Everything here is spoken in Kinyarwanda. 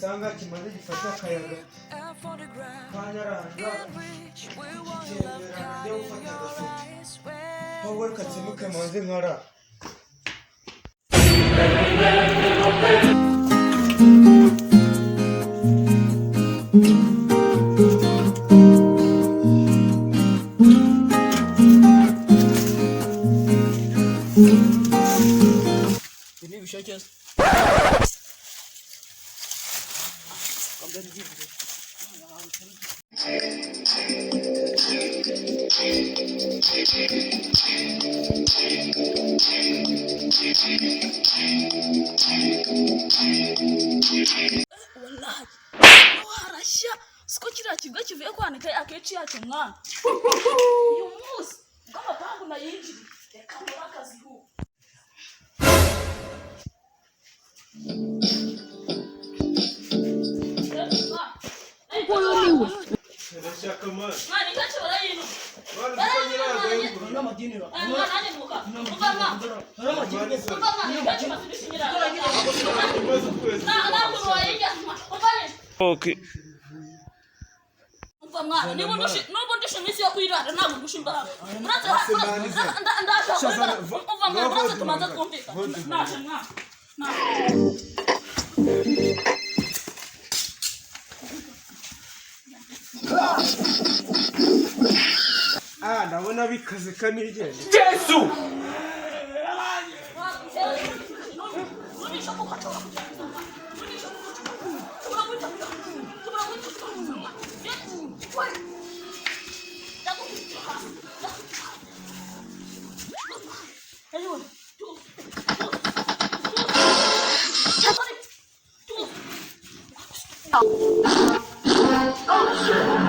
gisanga kimaze gifata akayaga kanyaranja kigenderana njya gufata agafoto ahubwo reka nsimuke manze nkara Ini bisa aja. Wallahi warasha siko kiriya kivuga kivuye kwanika akenshi yacu mwana uyu munsi bw'amapangu nayinjiri reka muri akazi hu ndashaka man mwana ikache barayino bana madinira nani muka mama Okay. Niba ndushimisha yo kwirara ntabwo ndushimbara ndaje tumaze twumvika naje mwana ndabona bikaze kanigende Yesu! Oh,